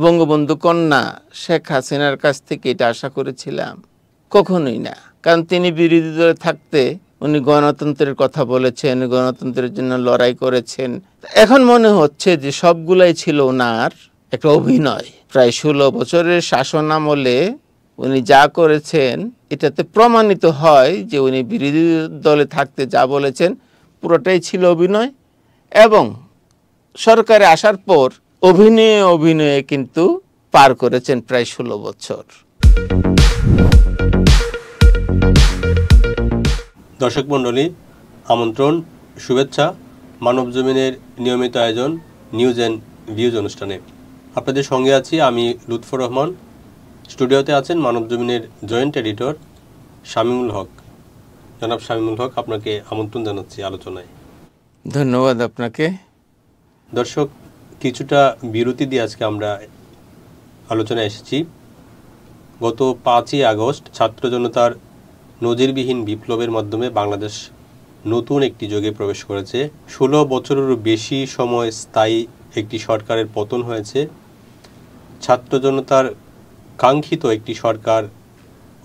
বঙ্গবন্ধু কন্যা শেখ হাসিনার কাছ থেকে এটা আশা করেছিলাম? কখনোই না। কারণ তিনি বিরোধী দলে থাকতে উনি গণতন্ত্রের কথা বলেছেন, গণতন্ত্রের জন্য লড়াই করেছেন। এখন মনে হচ্ছে যে সবগুলাই ছিল ওনার একটা অভিনয়। প্রায় 16 বছরের শাসন আমলে উনি যা করেছেন এটাতে প্রমাণিত হয় যে উনি বিরোধী দলে থাকতে যা বলেছেন পুরোটাই ছিল অভিনয়। এবং সরকারে আসার পর অভিনয়ে কিন্তু পার করেছেন প্রায় 16 বছর। দর্শক মণ্ডলী, আমন্ত্রণ, শুভেচ্ছা মানবজমিনের নিয়মিত আয়োজন নিউজ অ্যান্ড ভিউজ অনুষ্ঠানে। আপনাদের সঙ্গে আছি আমি লুৎফর রহমান। স্টুডিওতে আছেন মানবজমিনের জয়েন্ট এডিটর শামীমুল হক। জনাব শামীমুল হক, আপনাকে আমন্ত্রণ জানাচ্ছি আলোচনায়। ধন্যবাদ আপনাকে। দর্শক, কিছুটা বিরতি দিয়ে আজকে আমরা আলোচনায় এসেছি। গত 5ই আগস্ট ছাত্র জনতার নজিরবিহীন বিপ্লবের মাধ্যমে বাংলাদেশ নতুন একটি যুগে প্রবেশ করেছে। 16 বছরেরও বেশি সময় স্থায়ী একটি সরকারের পতন হয়েছে। ছাত্র জনতার কাঙ্ক্ষিত একটি সরকার,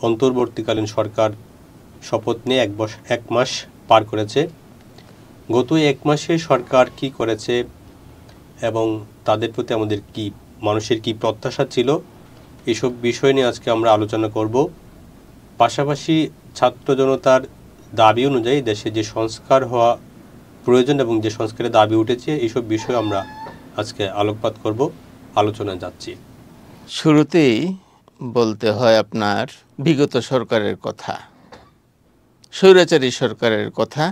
অন্তর্বর্তীকালীন সরকার শপথ নিয়ে এক মাস পার করেছে। গত 1 মাসে সরকার কি করেছে এবং তাদের প্রতি আমাদের মানুষের কি প্রত্যাশা ছিল, এসব বিষয় নিয়ে আজকে আমরা আলোচনা করব। পাশাপাশি ছাত্র জনতার দাবি অনুযায়ী দেশে যে সংস্কার হওয়া প্রয়োজন এবং যে সংস্কারের দাবি উঠেছে, এইসব বিষয়ে আমরা আজকে আলোকপাত করব, আলোচনায় যাচ্ছি। শুরুতেই বলতে হয় আপনার বিগত সরকারের কথা, স্বৈরাচারী সরকারের কথা।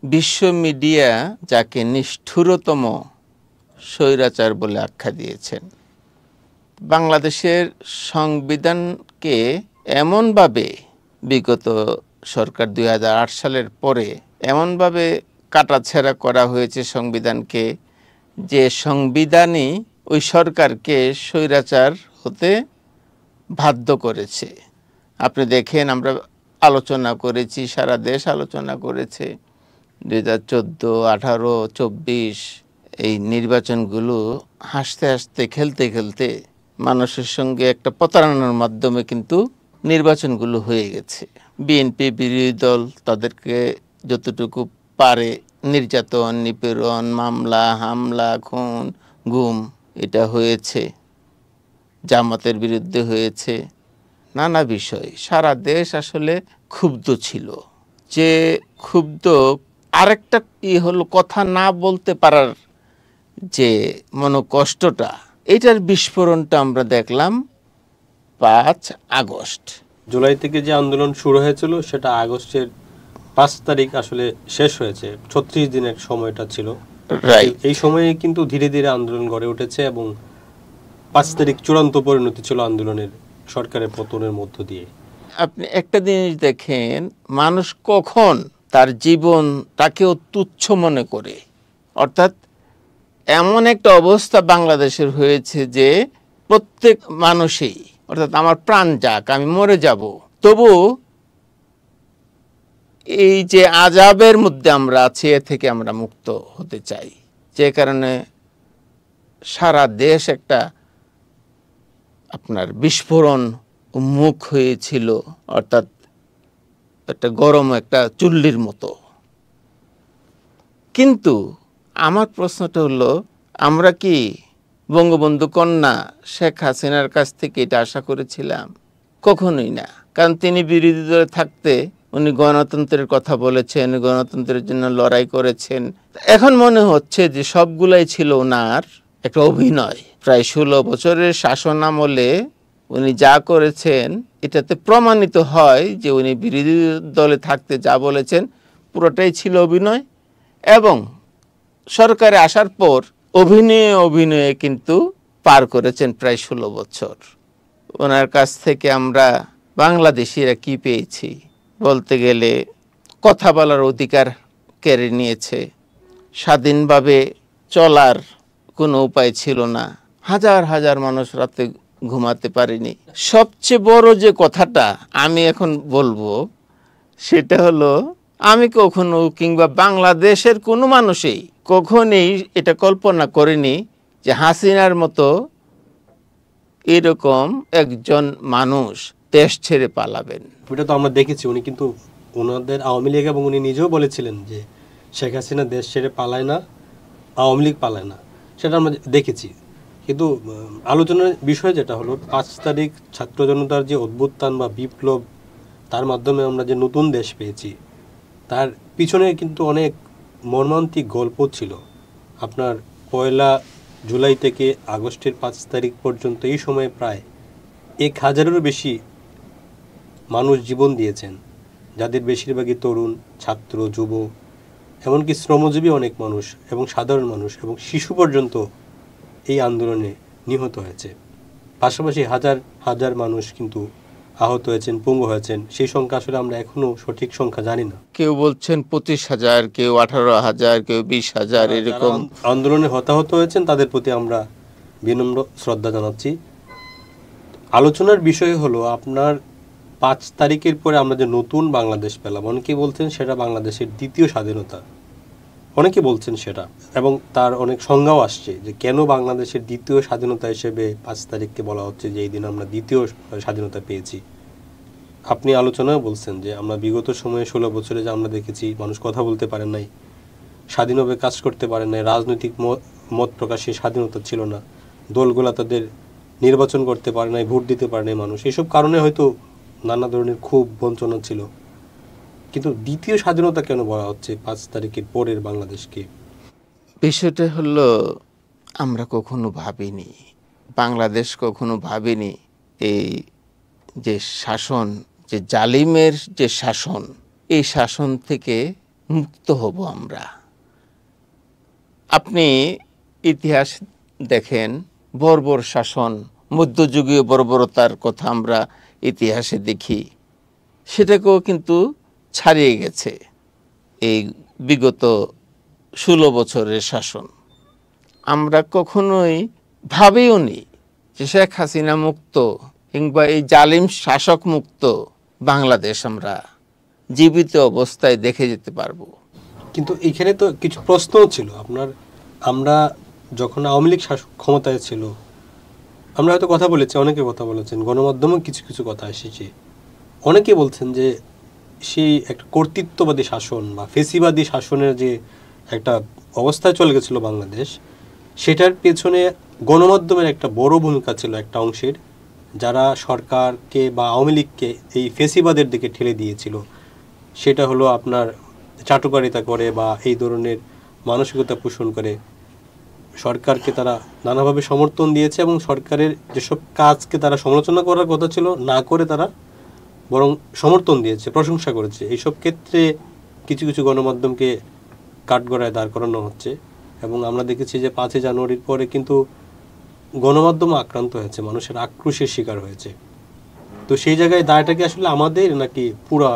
বিশ্ব মিডিয়া যাকে নিষ্ঠুরতম স্বৈরাচার বলে আখ্যা দিয়েছেন। বাংলাদেশের সংবিধানকে এমনভাবে বিগত সরকার 2008 সালের পরে এমনভাবে কাটাছেঁড়া করা হয়েছে সংবিধানকে, যে সংবিধানই ওই সরকারকে স্বৈরাচার হতে বাধ্য করেছে। আপনি দেখেন, আমরা আলোচনা করেছি, সারা দেশ আলোচনা করেছে, 2014, 18, 24 এই নির্বাচনগুলো হাসতে হাসতে খেলতে খেলতে মানুষের সঙ্গে একটা প্রতারণার মাধ্যমে কিন্তু নির্বাচনগুলো হয়ে গেছে। বিএনপি বিরোধী দল তাদেরকে যতটুকু পারে নির্যাতন, নিপীড়ন, মামলা, হামলা, খুন, গুম এটা হয়েছে। জামাতের বিরুদ্ধে হয়েছে, নানা বিষয়। সারা দেশ আসলে ক্ষুব্ধ ছিল। যে ক্ষুব্ধ, আরেকটা হলো কথা না বলতে পারার যে মনোকষ্টটা, এটার বিস্ফোরণটা আমরা দেখলাম 5 আগস্ট। জুলাই থেকে যে আন্দোলন শুরু হয়েছিল সেটা আগস্টের 5 তারিখ আসলে শেষ হয়েছে। 36 দিনের সময়টা ছিল। এই সময়ে কিন্তু ধীরে ধীরে আন্দোলন গড়ে উঠেছে এবং 5 তারিখ চূড়ান্ত পরিণতি ছিল আন্দোলনের, সরকারের পতনের মধ্য দিয়ে। আপনি একটা জিনিস দেখেন, মানুষ কখন তার জীবনটাকেও তুচ্ছ মনে করে। অর্থাৎ এমন একটা অবস্থা বাংলাদেশের হয়েছে যে প্রত্যেক মানুষই, অর্থাৎ আমার প্রাণ যাক, আমি মরে যাব, তবু এই যে আযাবের মধ্যে আমরা আছি এ থেকে আমরা মুক্ত হতে চাই। যে কারণে সারা দেশ একটা আপনার বিস্ফোরণ উন্মুখ হয়েছিল, অর্থাৎ একটা গরম একটা চুল্লির মতো। কিন্তু আমার প্রশ্নটা হলো, আমরা কি বঙ্গবন্ধু কন্যা শেখ হাসিনার কাছ থেকে এটা আশা করেছিলাম? কখনোই না। কারণ তিনি বিরোধী দলে থাকতে উনি গণতন্ত্রের কথা বলেছেন, গণতন্ত্রের জন্য লড়াই করেছেন। এখন মনে হচ্ছে যে সবগুলাই ছিল ওনার একটা অভিনয়। প্রায় 16 বছরের শাসন আমলে উনি যা করেছেন এটাতে প্রমাণিত হয় যে উনি বিরোধী দলে থাকতে যা বলেছেন পুরোটাই ছিল অভিনয়। এবং সরকারে আসার পর অভিনয়ে কিন্তু পার করেছেন প্রায় 16 বছর। ওনার কাছ থেকে আমরা বাংলাদেশিরা কি পেয়েছি? বলতে গেলে কথা বলার অধিকার কেড়ে নিয়েছে, স্বাধীনভাবে চলার কোনো উপায় ছিল না, হাজার হাজার মানুষ রাতে ঘুমাতে পারেনি। সবচেয়ে বড় যে কথাটা আমি এখন বলবো সেটা হলো, আমি কখনো কিংবা বাংলাদেশের কোনো মানুষই কখনোই এটা কল্পনা করেনি যে হাসিনার মতো এরকম একজন মানুষ দেশ ছেড়ে পালাবেন? ওটা তো আমরা দেখেছি, উনি কিন্তু ওনাদের আওয়ামী লীগ এবং উনি নিজেও বলেছিলেন যে শেখ হাসিনা দেশ ছেড়ে পালায় না, আওয়ামী লীগ পালায় না, সেটা আমরা দেখেছি। কিন্তু আলোচনার বিষয় যেটা হলো 5 তারিখ ছাত্র জনতার যে অভ্যুত্থান বা বিপ্লব, তার মাধ্যমে আমরা যে নতুন দেশ পেয়েছি, তার পিছনে কিন্তু অনেক মর্মান্তিক গল্প ছিল। আপনার 1 জুলাই থেকে আগস্টের 5 তারিখ পর্যন্ত এই সময়ে প্রায় 1000-এরও বেশি মানুষ জীবন দিয়েছেন, যাদের বেশিরভাগই তরুণ, ছাত্র, যুব, এমনকি শ্রমজীবী অনেক মানুষ এবং সাধারণ মানুষ এবং শিশু পর্যন্ত এই আন্দোলনে নিহত হয়েছে। পাশাপাশি হাজার হাজার মানুষ কিন্তু আহত হয়েছেন, পঙ্গু হয়েছেন। সেই সংখ্যা আসলে আমরা এখনো সঠিক সংখ্যা জানি না। কেউ বলছেন 25,000, কেউ 18,000, কেউ 20,000, এরকম আন্দোলনে হতাহত হয়েছেন, তাদের প্রতি আমরা বিনম্র শ্রদ্ধা জানাচ্ছি। আলোচনার বিষয় হলো আপনার 5 তারিখের পরে আমরা যে নতুন বাংলাদেশ পেলাম, অনেকে বলছেন সেটা বাংলাদেশের দ্বিতীয় স্বাধীনতা, অনেকে বলছেন সেটা, এবং তার অনেক সংজ্ঞাও আসছে যে কেন বাংলাদেশের দ্বিতীয় স্বাধীনতা হিসেবে 5 তারিখকে বলা হচ্ছে যে এই দিন আমরা দ্বিতীয় স্বাধীনতা পেয়েছি। আপনি আলোচনায় বলছেন যে আমরা বিগত সময়ে 16 বছরে যে আমরা দেখেছি মানুষ কথা বলতে পারেন নাই, স্বাধীনভাবে কাজ করতে পারেন নাই, রাজনৈতিক মত প্রকাশের স্বাধীনতা ছিল না, দলগুলা তাদের নির্বাচন করতে পারে নাই, ভোট দিতে পারে নাই মানুষ, এসব কারণে হয়তো নানা ধরনের খুব বঞ্চনা ছিল। কিন্তু দ্বিতীয় স্বাধীনতা কেন বলা হচ্ছে 5 তারিখের পরের বাংলাদেশকে? বিষয়টা হলো আমরা কখনো ভাবিনি, বাংলাদেশ কখনো ভাবিনি এই যে শাসন, যে জালিমের যে শাসন, এই শাসন থেকে মুক্ত হব আমরা। আপনি ইতিহাস দেখেন, বর্বর শাসন, মধ্যযুগীয় বর্বরতার কথা আমরা ইতিহাসে দেখি, সেটাকেও কিন্তু ছাড়িয়ে গেছে এই বিগত 16 বছরের শাসন। আমরা কখনোই ভাবিও নি যে শেখ হাসিনা মুক্ত কিংবা এই জালিম শাসক মুক্ত বাংলাদেশ আমরা জীবিত অবস্থায় দেখে যেতে পারবো। কিন্তু এখানে তো কিছু প্রশ্নও ছিল আপনার। আমরা যখন আওয়ামী লীগ ক্ষমতায় ছিল, আমরা হয়তো কথা বলেছি, অনেকে কথা বলেছেন, গণমাধ্যমেও কিছু কিছু কথা এসেছে। অনেকে বলছেন যে সেই একটা কর্তৃত্ববাদী শাসন বা ফেসিবাদী শাসনের যে একটা অবস্থায় চলে গেছিল বাংলাদেশ, সেটার পেছনে গণমাধ্যমের একটা বড় ভূমিকা ছিল একটা অংশের, যারা সরকারকে বা আওয়ামী লীগকে এই ফেসিবাদের দিকে ঠেলে দিয়েছিল। সেটা হলো আপনার চাটুকারিতা করে বা এই ধরনের মানসিকতা পোষণ করে সরকারকে তারা নানাভাবে সমর্থন দিয়েছে, এবং সরকারের যেসব কাজকে তারা সমালোচনা করার কথা ছিল না করে তারা বরং সমর্থন দিয়েছে, প্রশংসা করেছে। এইসব ক্ষেত্রে কিছু কিছু গণমাধ্যমকে কাঠগড়ায় দাঁড় করানো হচ্ছে, এবং আমরা দেখেছি যে 5 জানুয়ারির পরে কিন্তু গণমাধ্যম আক্রান্ত হয়েছে, মানুষের আক্রোশের শিকার হয়েছে। তো সেই জায়গায় দায়টা কি আসলে আমাদের নাকি পুরা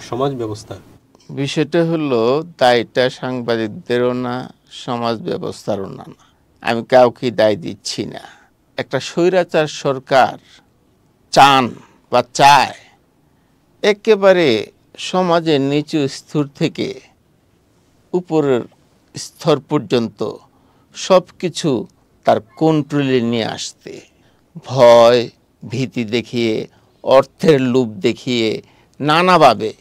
সমাজ ব্যবস্থার? বিষয়টা হলো দায়টা সাংবাদিকদেরও না, সমাজ ব্যবস্থারও না। আমি কাউকে দায় দিচ্ছি না। একটা স্বৈরাচার সরকার চান বা চায় একেবারে সমাজের নিচু স্তর থেকে উপরের স্তর পর্যন্ত সব কিছু তার কন্ট্রোলে নিয়ে আসতে, ভয় ভীতি দেখিয়ে, অর্থের লোভ দেখিয়ে, নানাভাবে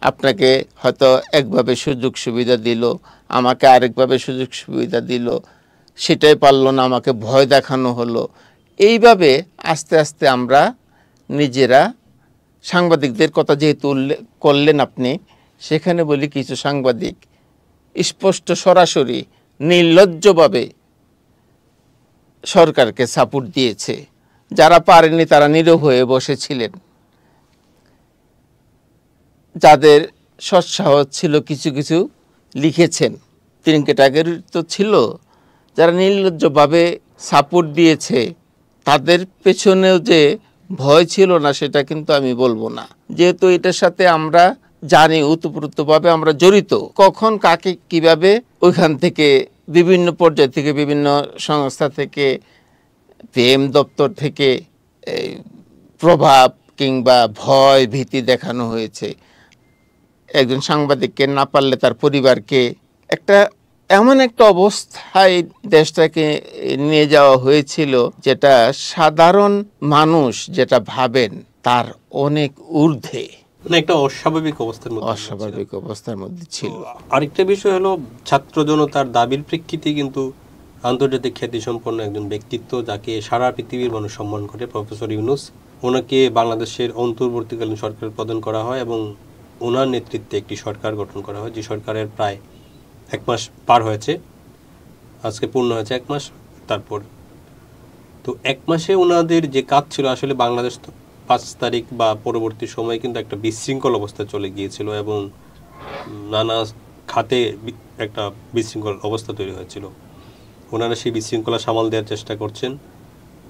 আপনাকে হয়তো একভাবে সুযোগ সুবিধা দিল, আমাকে আরেকভাবে সুযোগ সুবিধা দিল, সেটাই পারলো না, আমাকে ভয় দেখানো হলো। এইভাবে আস্তে আস্তে আমরা নিজেরা, সাংবাদিকদের কথা যেহেতু উল্লেখ করলেন আপনি, সেখানে বলি কিছু সাংবাদিক স্পষ্ট সরাসরি নির্লজ্জভাবে সরকারকে সাপোর্ট দিয়েছে। যারা পারেনি তারা নীরব হয়ে বসেছিলেন, যাদের সৎসাহস ছিল কিছু কিছু লিখেছেন। 3 ক্যাটাগরি তো ছিল, যারা নির্লজ্জভাবে সাপোর্ট দিয়েছে তাদের পেছনেও যে ভয় ছিল না সেটা কিন্তু আমি বলবো না, যেহেতু এটার সাথে আমরা জানি ওতপ্রোতভাবে আমরা জড়িত। কখন কাকে কিভাবে ওইখান থেকে বিভিন্ন পর্যায় থেকে, বিভিন্ন সংস্থা থেকে, PM দপ্তর থেকে প্রভাব কিংবা ভয় ভীতি দেখানো হয়েছে। একজন সাংবাদিককে না পারলে তার পরিবারকে, একটা এমন একটা অবস্থায় দেশটাকে নিয়ে যাওয়া হয়েছিল যেটা সাধারণ মানুষ যেটা ভাবেন তার অনেক ঊর্ধ্বে, মানে একটা অস্বাভাবিক অবস্থার মধ্যে ছিল। আরেকটা বিষয় হলো ছাত্র জনতার দাবির প্রেক্ষিতে কিন্তু আন্তর্জাতিক খ্যাতিসম্পন্ন একজন ব্যক্তিত্ব যাকে সারা পৃথিবীর মানুষ সম্মান করে, প্রফেসর ইউনূস, ওনাকে বাংলাদেশের অন্তর্বর্তীকালীন সরকার প্রদান করা হয় এবং ওনার নেতৃত্বে একটি সরকার গঠন করা হয়, যে সরকারের প্রায় 1 মাস পার হয়েছে, আজকে পূর্ণ হয়েছে 1 মাস। তারপর তো 1 মাসে ওনাদের যে কাজ ছিল, আসলে বাংলাদেশ 5 তারিখ বা পরবর্তী সময়ে কিন্তু একটা বিশৃঙ্খল অবস্থায় চলে গিয়েছিল এবং নানা খাতে একটা বিশৃঙ্খল অবস্থা তৈরি হয়েছিল। ওনারা সেই বিশৃঙ্খলা সামাল দেওয়ার চেষ্টা করছেন,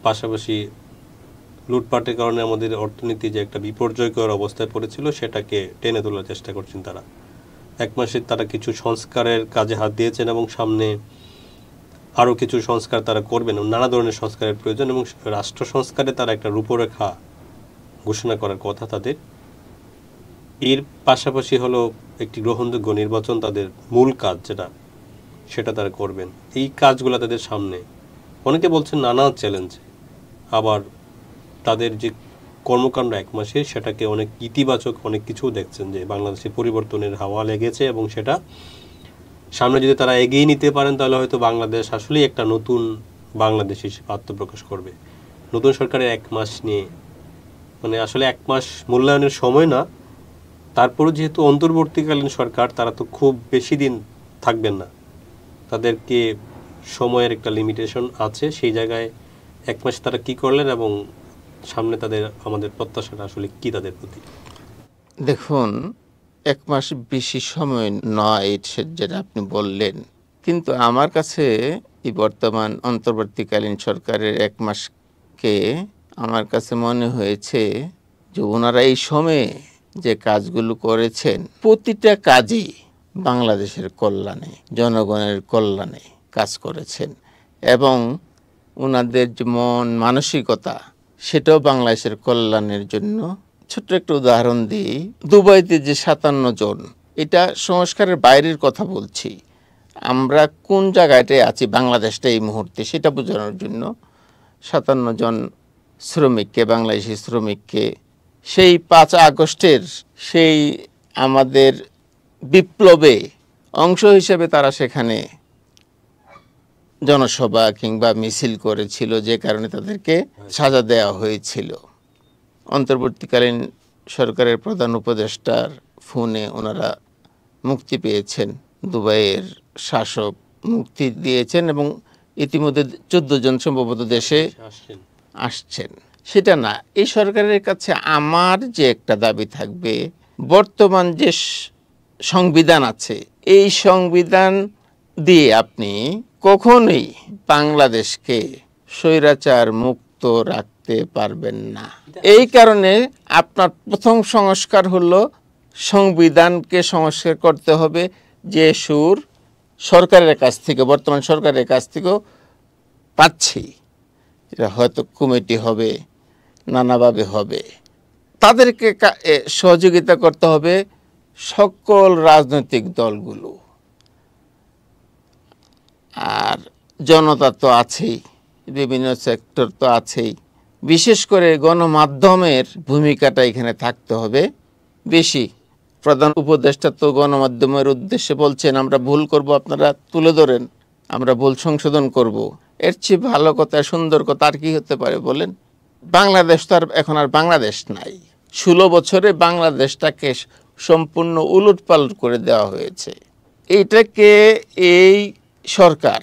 পাশাপাশি লুটপাটের কারণে আমাদের অর্থনীতি যে একটা বিপর্যয়কর অবস্থায় পড়েছিল সেটাকে টেনে তোলার চেষ্টা করছেন তারা। 1 মাসে তারা কিছু সংস্কারের কাজে হাত দিয়েছেন এবং সামনে আরও কিছু সংস্কার তারা করবেন। নানা ধরনের সংস্কারের প্রয়োজন এবং রাষ্ট্র সংস্কারে তারা একটা রূপরেখা ঘোষণা করার কথা তাদের। এর পাশাপাশি হলো একটি গ্রহণযোগ্য নির্বাচন তাদের মূল কাজ, সেটা তারা করবেন। এই কাজগুলো তাদের সামনে, অনেকে বলছেন নানা চ্যালেঞ্জ, আবার তাদের যে কর্মকাণ্ড 1 মাসে সেটাকে অনেক ইতিবাচক অনেক কিছু দেখছেন, যে বাংলাদেশে পরিবর্তনের হাওয়া লেগেছে এবং সেটা সামনে যদি তারা এগিয়ে নিতে পারেন তাহলে হয়তো বাংলাদেশ আসলেই একটা নতুন বাংলাদেশ হিসেবে আত্মপ্রকাশ করবে। নতুন সরকারের 1 মাস নিয়ে, মানে আসলে 1 মাস মূল্যায়নের সময় না, তারপরও যেহেতু অন্তর্বর্তীকালীন সরকার, তারা তো খুব বেশি দিন থাকবেন না, তাদেরকে সময়ের একটা লিমিটেশন আছে। সেই জায়গায় 1 মাস তারা কি করলেন এবং সামনে আমাদের প্রত্যাশাটা আসলে কি তাদের প্রতি? দেখুন, 1 মাস বেশি সময় নয় যেটা আপনি বললেন, কিন্তু আমার কাছে এই বর্তমান অন্তর্বর্তীকালীন সরকারের 1 মাসকে আমার কাছে মনে হয়েছে যে ওনারা এই সময়ে যে কাজগুলো করেছেন প্রতিটা কাজই বাংলাদেশের কল্যাণে, জনগণের কল্যাণে কাজ করেছেন এবং ওনাদের যে মন মানসিকতা সেটাও বাংলাদেশের কল্যাণের জন্য। ছোট্ট একটা উদাহরণ দিই, দুবাইতে যে 57 জন, এটা সংস্কারের বাইরের কথা বলছি, আমরা কোন জায়গাটায় আছি বাংলাদেশটা এই মুহূর্তে সেটা বোঝানোর জন্য 57 জন শ্রমিককে, বাংলাদেশি শ্রমিককে সেই 5 আগস্টের সেই আমাদের বিপ্লবে অংশ হিসেবে তারা সেখানে জনসভা কিংবা মিছিল করেছিল, যে কারণে তাদেরকে সাজা দেওয়া হয়েছিল। অন্তর্বর্তীকালীন সরকারের প্রধান উপদেষ্টার ফোনে ওনারা মুক্তি পেয়েছেন, দুবাইয়ের শাসক মুক্তি দিয়েছেন এবং ইতিমধ্যে 14 জন সম্ভবত দেশে আসছেন। সেটা না, এই সরকারের কাছে আমার যে একটা দাবি থাকবে, বর্তমান যে সংবিধান আছে এই সংবিধান দিয়ে আপনি কখনোই বাংলাদেশকে স্বৈরাচার মুক্ত রাখতে পারবেন না। এই কারণে আপনার প্রথম সংস্কার হলো সংবিধানকে সংস্কার করতে হবে, যে সুর সরকারের কাছ থেকে, বর্তমান সরকারের কাছ থেকেও পাচ্ছি। এটা হয়তো কমিটি হবে, নানাভাবে হবে, তাদেরকে সহযোগিতা করতে হবে সকল রাজনৈতিক দলগুলো, আর জনতা তো আছেই, বিভিন্ন সেক্টর তো আছেই, বিশেষ করে গণমাধ্যমের ভূমিকাটা এখানে থাকতে হবে বেশি। প্রধান উপদেষ্টা তো গণমাধ্যমের উদ্দেশ্যে বলছেন আমরা ভুল করব, আপনারা তুলে ধরেন, আমরা ভুল সংশোধন করব। এর চেয়ে ভালো কথা, সুন্দর কথা আর কি হতে পারে বলেন? বাংলাদেশ তো আর এখন আর বাংলাদেশ নাই। 16 বছরে বাংলাদেশটাকে সম্পূর্ণ উলটপালট করে দেওয়া হয়েছে। এইটাকে এই সরকার,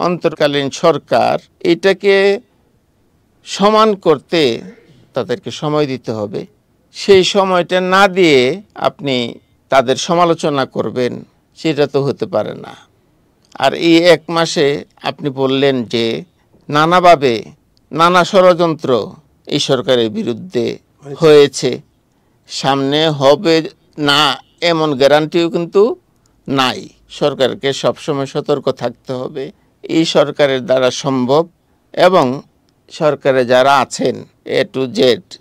অন্তর্কালীন সরকার, এটাকে সমান করতে তাদেরকে সময় দিতে হবে। সেই সময়টা না দিয়ে আপনি তাদের সমালোচনা করবেন, সেটা তো হতে পারে না। আর এই 1 মাসে আপনি বললেন যে নানাভাবে নানা ষড়যন্ত্র এই সরকারের বিরুদ্ধে হয়েছে, সামনে হবে না এমন গ্যারান্টিও কিন্তু নাই। সরকারকে সবসময় সতর্ক থাকতে হবে, এই সরকারের দ্বারা সম্ভব, এবং সরকারে যারা আছেন A to Z,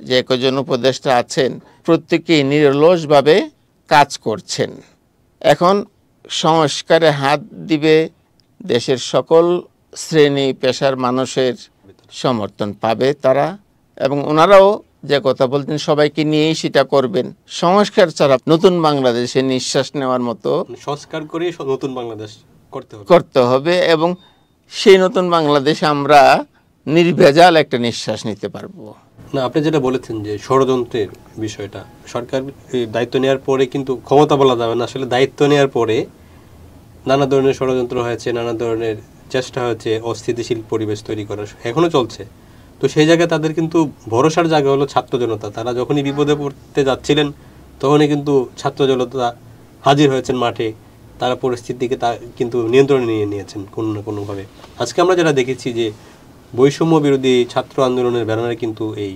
যে কজন উপদেষ্টা আছেন, প্রত্যেকেই নিরলসভাবে কাজ করছেন। এখন সংস্কারে হাত দিবে, দেশের সকল শ্রেণী পেশার মানুষের সমর্থন পাবে তারা, এবং ওনারাও যে কথা বলতেন সবাইকে নিয়েই সেটা করবেন। সংস্কার ছাড়া নতুন বাংলাদেশে নিঃশ্বাস নেওয়ার মতো সংস্কার করে নতুন বাংলাদেশ করতে হবে, এবং সেই নতুন বাংলাদেশ আমরা নির্ভেজাল একটা নিঃশ্বাস নিতে পারবো। না, আপনি যেটা বলেছেন যে ষড়যন্ত্রের বিষয়টা, সরকার দায়িত্ব নেওয়ার পরে কিন্তু ক্ষমতা বলা যাবে না, আসলে দায়িত্ব নেওয়ার পরে নানা ধরনের ষড়যন্ত্র হয়েছে, নানা ধরনের চেষ্টা হয়েছে অস্থিতিশীল পরিবেশ তৈরি করার, এখনো চলছে। তো সেই জায়গায় তাদের কিন্তু ভরসার জায়গা হলো ছাত্র জনতা। তারা যখনই বিপদে পড়তে যাচ্ছিলেন তখনই কিন্তু ছাত্র জনতা হাজির হয়েছেন মাঠে, তারা পরিস্থিতিকে কিন্তু নিয়ন্ত্রণে নিয়ে নিয়েছেন কোনো না কোনোভাবে। আজকে আমরা যেটা দেখেছি যে বৈষম্য বিরোধী ছাত্র আন্দোলনের ব্যানারে কিন্তু এই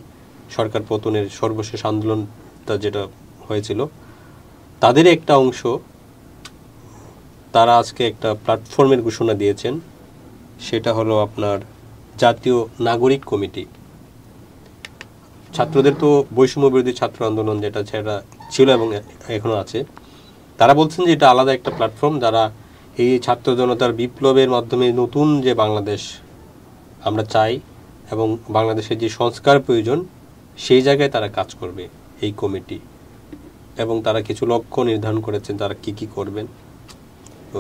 সরকার পতনের সর্বশেষ আন্দোলনটা যেটা হয়েছিল, তাদের একটা অংশ তারা আজকে একটা প্ল্যাটফর্মের ঘোষণা দিয়েছেন, সেটা হলো আপনার জাতীয় নাগরিক কমিটি। ছাত্রদের তো বৈষম্য বিরোধী ছাত্র আন্দোলন যেটা ছিল এবং এখনো আছে, তারা বলছেন যে এটা আলাদা একটা প্ল্যাটফর্ম, যারা এই ছাত্র জনতার বিপ্লবের মাধ্যমে নতুন যে বাংলাদেশ আমরা চাই এবং বাংলাদেশের যে সংস্কার প্রয়োজন সেই জায়গায় তারা কাজ করবে এই কমিটি, এবং তারা কিছু লক্ষ্য নির্ধারণ করেছেন তারা কি কি করবেন। তো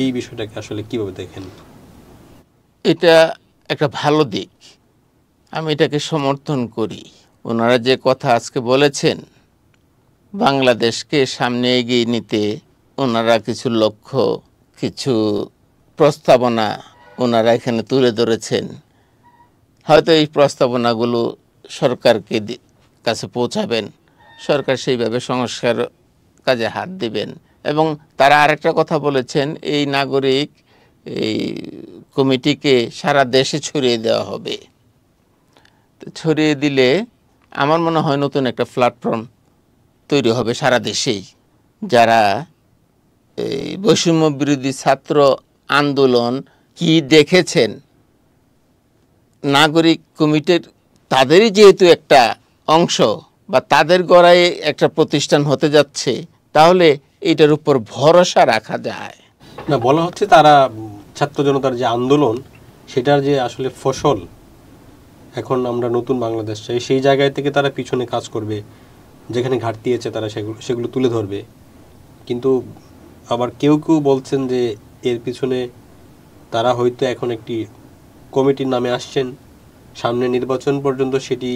এই বিষয়টাকে আসলে কিভাবে দেখেন? এটা একটা ভালো দিক, আমি এটাকে সমর্থন করি। ওনারা যে কথা আজকে বলেছেন, বাংলাদেশকে সামনে এগিয়ে নিতে ওনারা কিছু লক্ষ্য, কিছু প্রস্তাবনা ওনারা এখানে তুলে ধরেছেন। হয়তো এই প্রস্তাবনাগুলো সরকারকে কাছে পৌঁছাবেন, সরকার সেইভাবে সংস্কার কাজে হাত দিবেন। এবং তারা আরেকটা কথা বলেছেন, এই নাগরিক এই কমিটিকে সারা দেশে ছড়িয়ে দেওয়া হবে। ছড়িয়ে দিলে আমার মনে হয় নতুন একটা প্ল্যাটফর্ম তৈরি হবে সারা দেশেই। যারা এই বৈষম্য বিরোধী ছাত্র আন্দোলন কি দেখেছেন, নাগরিক কমিটির তাদেরই যেহেতু একটা অংশ বা তাদের গড়ায় একটা প্রতিষ্ঠান হতে যাচ্ছে, তাহলে এটার উপর ভরসা রাখা যায় না। বলা হচ্ছে তারা ছাত্র জনতার যে আন্দোলন সেটার যে আসলে ফসল, এখন আমরা নতুন বাংলাদেশ চাই, সেই জায়গায় থেকে তারা পিছনে কাজ করবে, যেখানে ঘাটতি আছে তারা সেগুলো তুলে ধরবে। কিন্তু আবার কেউ কেউ বলছেন যে এর পিছনে তারা হয়তো এখন একটি কমিটির নামে আসছেন, সামনে নির্বাচন পর্যন্ত সেটি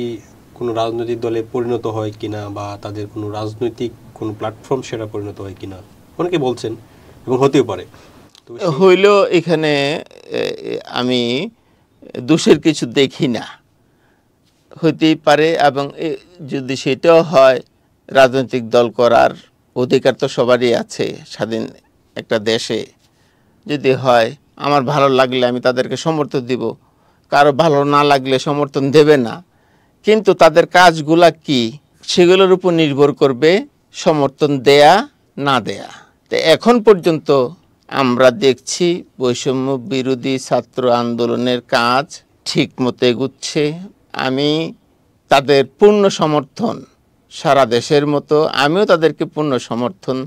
কোনো রাজনৈতিক দলে পরিণত হয় কিনা বা তাদের কোনো রাজনৈতিক কোনো প্ল্যাটফর্ম সেটা পরিণত হয় কিনা অনেকে বলছেন, এবং হতেও পারে। হইলেও এখানে আমি দোষের কিছু দেখি না, হইতেই পারে। এবং যদি সেটাও হয়, রাজনৈতিক দল করার অধিকার তো সবারই আছে স্বাধীন একটা দেশে। যদি হয়, আমার ভালো লাগলে আমি তাদেরকে সমর্থন দিব, কারো ভালো না লাগলে সমর্থন দেবে না। কিন্তু তাদের কাজগুলা কি সেগুলোর উপর নির্ভর করবে সমর্থন দেয়া না দেয়া। তো এখন পর্যন্ত আমরা দেখছি বৈষম্য বিরোধী ছাত্র আন্দোলনের কাজ ঠিক মতো এগুচ্ছে। আমি তাদের পূর্ণ সমর্থন, সারা দেশের মতো আমিও তাদেরকে পূর্ণ সমর্থন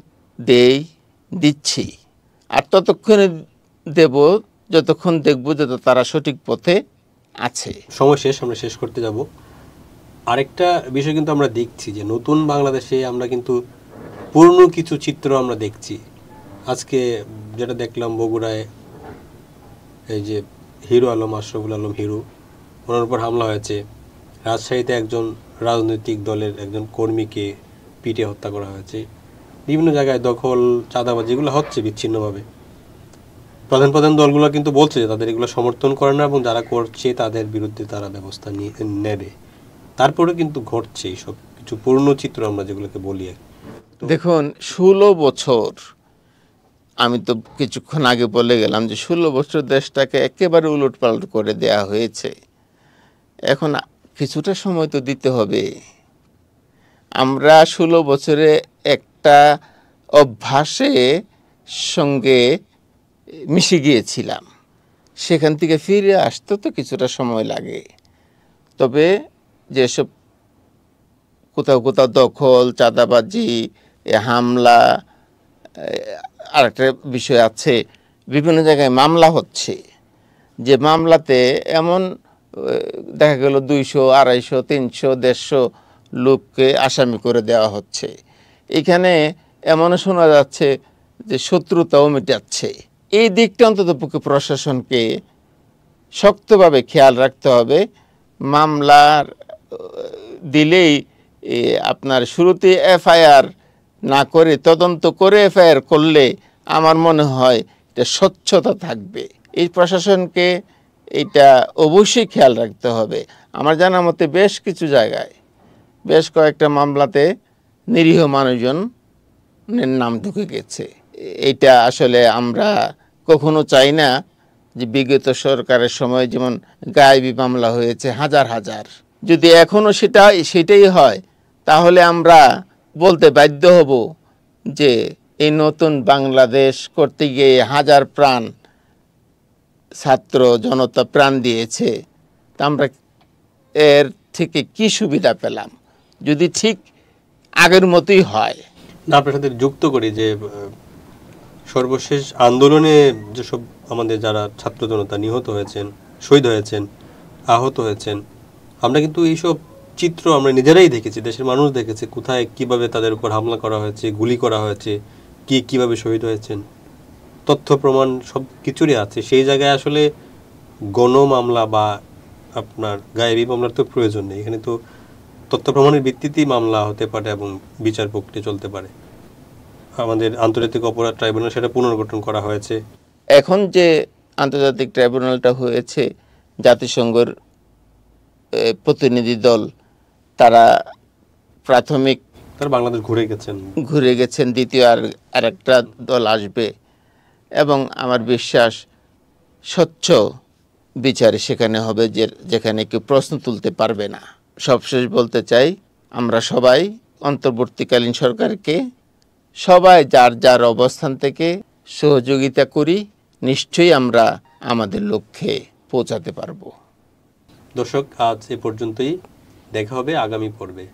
দিচ্ছি। আর ততক্ষণে দেব যতক্ষণ দেখব যত তারা সঠিক পথে আছে। সময় শেষ, আমরা শেষ করতে যাব। আরেকটা বিষয় কিন্তু আমরা দেখছি যে নতুন বাংলাদেশে আমরা কিন্তু পুরনো কিছু চিত্র আমরা দেখছি। আজকে যেটা দেখলাম বগুড়ায়, এই যে হিরো আলম, আশরাফুল আলম হিরো, ওনার উপর হামলা হয়েছে। রাজশাহীতে একজন রাজনৈতিক দলের একজন কর্মীকে পিটিয়ে হত্যা করা হয়েছে। বিভিন্ন জায়গায় দখল, চাঁদাবাজি এগুলো হচ্ছে বিচ্ছিন্নভাবে। প্রধান প্রধান দলগুলো কিন্তু বলছে যে তাদের এগুলো সমর্থন করে না এবং যারা করছে তাদের বিরুদ্ধে তারা ব্যবস্থা নেবে। তারপরে কিন্তু ঘটছে এইসব কিছু পুরনো চিত্র আমরা যেগুলোকে বলি। দেখুন, 16 বছর, আমি তো কিছুক্ষণ আগে বলে গেলাম যে 16 বছর দেশটাকে একেবারে উলটপালট করে দেয়া হয়েছে। এখন কিছুটা সময় তো দিতে হবে। আমরা 16 বছরে একটা অভ্যাসে সঙ্গে মিশে গিয়েছিলাম, সেখান থেকে ফিরে আসতে তো কিছুটা সময় লাগে। তবে যেসব কোথাও কোথাও দখল, চাঁদাবাজি, হামলা, আরেকটা বিষয় আছে, বিভিন্ন জায়গায় মামলা হচ্ছে, যে মামলাতে এমন দেখা গেল 200, 250, 300, 150 লোককে আসামি করে দেওয়া হচ্ছে। এখানে এমনও শোনা যাচ্ছে যে শত্রুতাও মেটাচ্ছে। এই দিকটা অন্ততপক্ষে প্রশাসনকে শক্তভাবে খেয়াল রাখতে হবে। মামলার দিলেই আপনার শুরুতে এফআইআর না করে তদন্ত করে এফআইআর করলে আমার মনে হয় এটা স্বচ্ছতা থাকবে। এই প্রশাসনকে এটা অবশ্যই খেয়াল রাখতে হবে। আমার জানা মতে বেশ কিছু জায়গায় বেশ কয়েকটা মামলাতে নিরীহ মানুষজনের নাম ঢুকে গেছে। এটা আসলে আমরা কখনো চাই না যে বিগত সরকারের সময় যেমন গায়েবী মামলা হয়েছে হাজার হাজার, যদি এখনও সেটাই হয় তাহলে আমরা বলতে বাধ্য হব যে এই নতুন বাংলাদেশ করতে গিয়ে হাজার প্রাণ ছাত্র জনতা প্রাণ দিয়েছে, তা আমরা এর থেকে কি সুবিধা পেলাম যদি ঠিক আগের মতোই হয়। না, আপনার সাথে যুক্ত করি যে সর্বশেষ আন্দোলনে যেসব আমাদের যারা ছাত্র জনতা নিহত হয়েছেন, শহীদ হয়েছেন, আহত হয়েছেন, আমরা কিন্তু এইসব চিত্র আমরা নিজেরাই দেখেছি, দেশের মানুষ দেখেছে কোথায় কিভাবে তাদের উপর হামলা করা হয়েছে, গুলি করা হয়েছে, কিভাবে শহীদ হয়েছেন, তথ্য প্রমাণ সব কিছুরই আছে। সেই জায়গায় আসলে গণ মামলা বা আপনার গায়েবী মামলার তো প্রয়োজন নেই। এখানে তো তথ্য প্রমাণের ভিত্তিতেই মামলা হতে পারে এবং বিচার প্রক্রিয়া চলতে পারে। আমাদের আন্তর্জাতিক অপরাধ ট্রাইব্যুনাল সেটা পুনর্গঠন করা হয়েছে। এখন যে আন্তর্জাতিক ট্রাইব্যুনালটা হয়েছে, জাতিসংঘের প্রতিনিধি দল তারা প্রাথমিক বাংলাদেশ ঘুরে গেছেন, দ্বিতীয় আরেকটা দল আসবে এবং আমার বিশ্বাস স্বচ্ছ বিচার সেখানে হবে, যেখানে কেউ প্রশ্ন তুলতে পারবে না। সবশেষ বলতে চাই, আমরা সবাই অন্তর্বর্তীকালীন সরকারকে সবাই যার যার অবস্থান থেকে সহযোগিতা করি, নিশ্চয়ই আমরা আমাদের লক্ষ্যে পৌঁছাতে পারব। দর্শক, আজ এ পর্যন্তই। দেখা হবে আগামী পর্বে।